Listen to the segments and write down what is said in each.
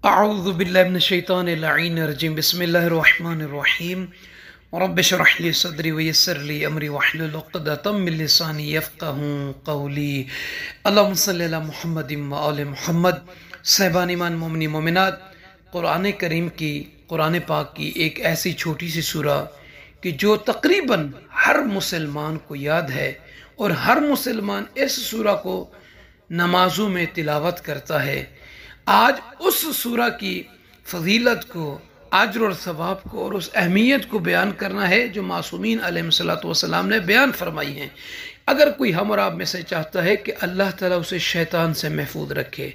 اعوذ باللہ من الشیطان اللعین الرجیم بسم اللہ الرحمن الرحیم رب اشرح لی صدری ویسر لی امری واحلل عقدۃ من لسانی یفقہوا قولی اللہم صلی علی محمد وآل محمد۔ صاحبان ایمان مومنی مومنات، قرآن کریم کی قرآن پاک کی ایک ایسی چھوٹی سی سورہ کہ جو تقریباً ہر مسلمان کو یاد ہے اور ہر مسلمان اس سورہ کو نمازوں میں تلاوت کرتا ہے۔ آج اس سورہ کی فضیلت کو، اجر اور ثواب کو اور اس اہمیت کو بیان کرنا ہے جو معصومین علیہ السلام نے بیان فرمائی ہیں۔ اگر کوئی ہم اور آپ میں سے چاہتا ہے کہ اللہ تعالیٰ اسے شیطان سے محفوظ رکھے،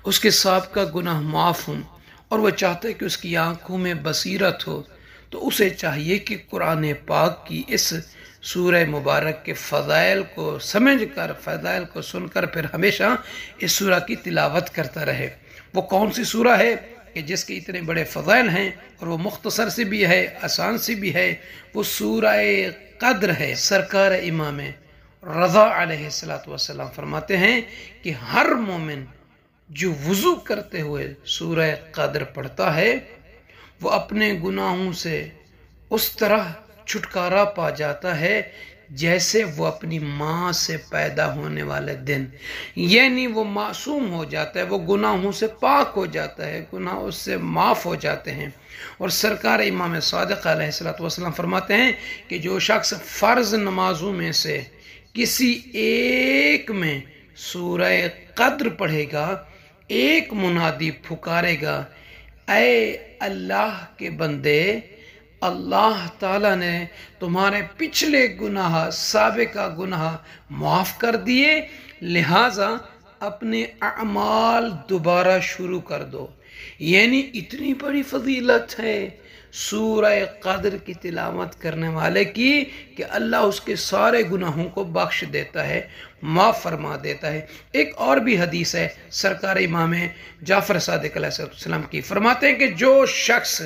اس کے سابقہ گناہ معاف ہوں، اور وہ چاہتا ہے کہ اس کی آنکھوں میں بصیرت ہو، تو اسے چاہیے کہ قرآن پاک کی اس سورہ مبارک کے فضائل کو سمجھ کر، فضائل کو سن کر پھر ہمیشہ اس سورہ کی تلاوت کرتا رہے۔ وہ کون سی سورہ ہے کہ جس کے اتنے بڑے فضائل ہیں اور وہ مختصر سی بھی ہے، آسان سی بھی ہے؟ وہ سورہ قدر ہے۔ سرکار امام رضا علیہ السلام فرماتے ہیں کہ ہر مومن جو وضو کرتے ہوئے سورہ قدر پڑھتا ہے وہ اپنے گناہوں سے اس طرح چھٹکارا پا جاتا ہے جیسے وہ اپنی ماں سے پیدا ہونے والے دن، یعنی وہ معصوم ہو جاتا ہے، وہ گناہوں سے پاک ہو جاتا ہے، گناہ اس سے معاف ہو جاتے ہیں۔ اور سرکار امام صادق علیہ السلام فرماتے ہیں کہ جو شخص فرض نمازوں میں سے کسی ایک میں سورہ قدر پڑھے گا، ایک منادی پھکارے گا، اے اللہ کے بندے، اللہ تعالیٰ نے تمہارے پچھلے گناہ، سابقہ گناہ معاف کر دیے، لہٰذا اپنے اعمال دوبارہ شروع کر دو۔ یعنی اتنی بڑی فضیلت ہے سورہ قدر کی تلاوت کرنے والے کی کہ اللہ اس کے سارے گناہوں کو بخش دیتا ہے، معاف فرما دیتا ہے۔ ایک اور بھی حدیث ہے سرکار امام جعفر صادق علیہ السلام کی، فرماتے ہیں کہ جو شخص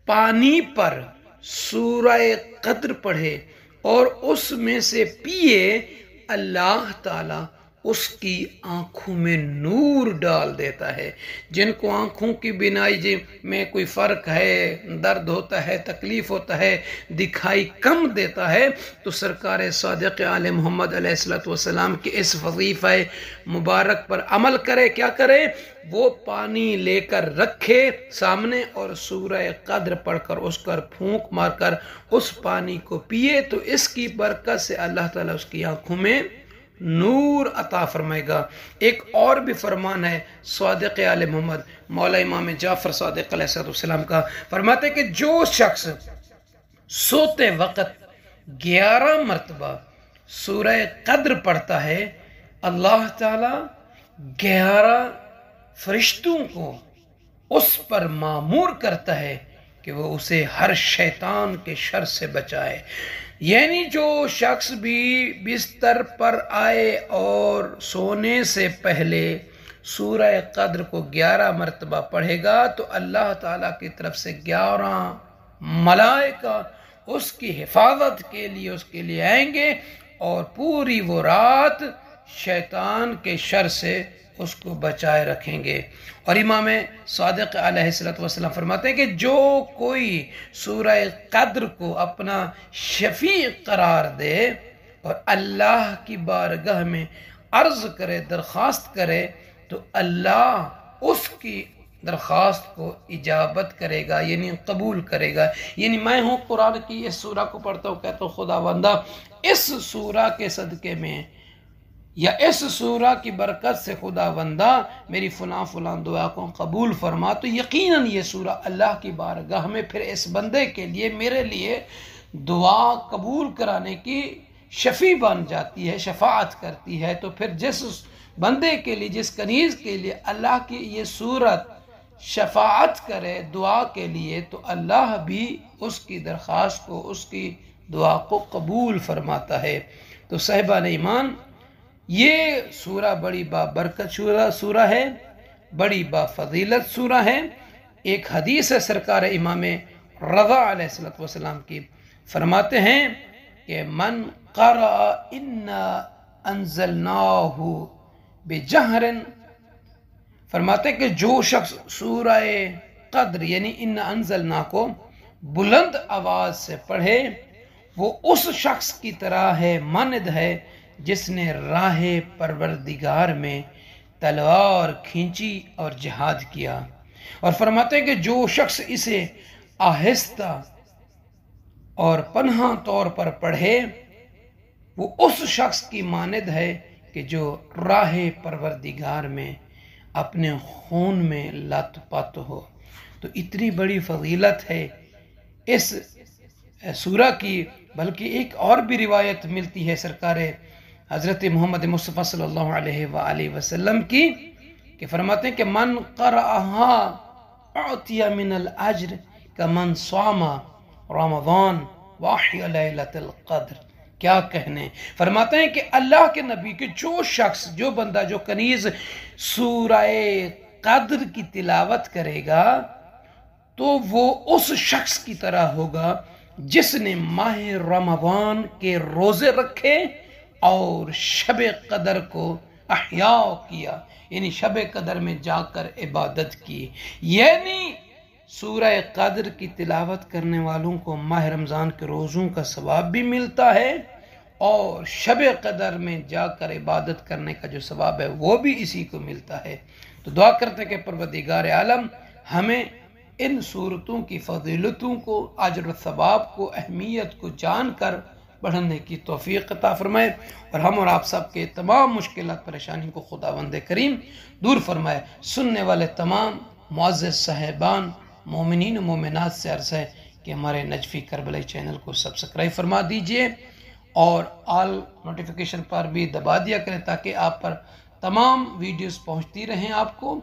پانی پر سورہ قدر پڑھے اور اس میں سے پیے، اللہ تعالیٰ اس کی آنکھوں میں نور ڈال دیتا ہے۔ جن کو آنکھوں کی بینائی میں کوئی فرق ہے، درد ہوتا ہے، تکلیف ہوتا ہے، دکھائی کم دیتا ہے، تو سرکار صادق آل محمد علیہ السلام کے اس وظیفہ مبارک پر عمل کرے۔ کیا کرے؟ وہ پانی لے کر رکھے سامنے اور سورہ قدر پڑھ کر اس پر پھونک مار کر اس پانی کو پیے، تو اس کی برکت سے اللہ تعالیٰ اس کی آنکھوں میں نور عطا فرمائے گا۔ ایک اور بھی فرمان ہے صادق آل محمد مولا امام جعفر صادق علیہ السلام کا، فرماتے کہ جو شخص سوتے وقت 11 مرتبہ سورہ قدر پڑھتا ہے، اللہ تعالیٰ 11 فرشتوں کو اس پر مامور کرتا ہے کہ وہ اسے ہر شیطان کے شر سے بچائے۔ یعنی جو شخص بھی بستر پر آئے اور سونے سے پہلے سورہ قدر کو 11 مرتبہ پڑھے گا تو اللہ تعالیٰ کی طرف سے 11 ملائکہ اس کی حفاظت کے لیے اس کے لیے آئیں گے اور پوری وہ رات شیطان کے شر سے اس کو بچائے رکھیں گے۔ اور امام صادق علیہ السلام فرماتے ہیں کہ جو کوئی سورہ قدر کو اپنا شفیع قرار دے اور اللہ کی بارگاہ میں عرض کرے، درخواست کرے، تو اللہ اس کی درخواست کو اجابت کرے گا، یعنی قبول کرے گا۔ یعنی میں ہوں قرآن کی اس سورہ کو پڑھتا ہوں، کہتا ہوں خدا بندہ اس سورہ کے صدقے میں یا اس سورہ کی برکت سے خدا بندہ میری فلاں دعا کو قبول فرما، تو یقیناً یہ سورہ اللہ کی بارگاہ میں پھر اس بندے کے لیے، میرے لیے دعا قبول کرانے کی شفیع بن جاتی ہے، شفاعت کرتی ہے۔ تو پھر جس بندے کے لیے، جس کنیز کے لیے اللہ کی یہ سورت شفاعت کرے دعا کے لیے، تو اللہ بھی اس کی درخواست کو، اس کی دعا کو قبول فرماتا ہے۔ تو صاحبان ایمان، یہ سورہ بڑی بابرکت سورہ ہے، بڑی بافضیلت سورہ ہے۔ ایک حدیث ہے سرکار امام رضا علیہ السلام کی، فرماتے ہیں کہ من قرأ انا انزلناہ بجہر فرماتے ہیں کہ جو شخص سورہ قدر یعنی ان انزلنا کو بلند آواز سے پڑھے وہ اس شخص کی طرح ہے، مانند ہے جس نے راہ پروردگار میں تلوار کھینچی اور جہاد کیا۔ اور فرماتے ہیں کہ جو شخص اسے آہستہ اور پنہاں طور پر پڑھے وہ اس شخص کی مانند ہے کہ جو راہ پروردگار میں اپنے خون میں لت پت ہو۔ تو اتنی بڑی فضیلت ہے اس سورہ کی، بلکہ ایک اور بھی روایت ملتی ہے سرکار حضرت محمد مصطفیٰ صلی اللہ علیہ وآلہ وسلم کی کہ فرماتے ہیں کہ من قرأها اعطی من الاجر کمن صام رمضان واحیا لیلۃ القدر۔ کیا کہنے، فرماتے ہیں کہ اللہ کے نبی کے جو شخص، جو بندہ، جو کنیز سورہ قدر کی تلاوت کرے گا تو وہ اس شخص کی طرح ہوگا جس نے ماہ رمضان کے روزے رکھے اور شب قدر کو احیاء کیا، یعنی شب قدر میں جا کر عبادت کی۔ یعنی سورہ قدر کی تلاوت کرنے والوں کو ماہ رمضان کے روزوں کا ثواب بھی ملتا ہے اور شب قدر میں جا کر عبادت کرنے کا جو ثواب ہے وہ بھی اسی کو ملتا ہے۔ تو دعا کرتے کہ پروردگار عالم ہمیں ان صورتوں کی فضیلتوں کو، اجر و ثواب کو، اہمیت کو جان کر پڑھنے کی توفیق عطا فرمائے اور ہم اور آپ سب کے تمام مشکلات پریشانی کو خداوند کریم دور فرمائے۔ سننے والے تمام معزز صاحبان مومنین و مومنات سے عرض ہے کہ ہمارے نجفی کربلائی چینل کو سبسکرائب فرما دیجئے اور آل نوٹیفیکیشن پر بھی دبا دیا کریں تاکہ آپ پر تمام ویڈیوز پہنچتی رہیں آپ کو،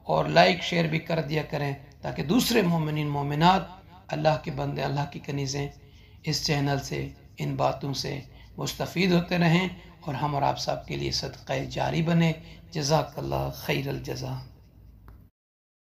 اور لائک شیئر بھی کر دیا کریں تاکہ دوسرے مومنین مومنات، اللہ کے بندے، اللہ کی کنیزیں اس چینل سے، ان باتوں سے مستفید ہوتے رہیں اور ہم اور آپ سب کے لیے صدقہ جاری بنے۔ جزاک اللہ خیر الجزا۔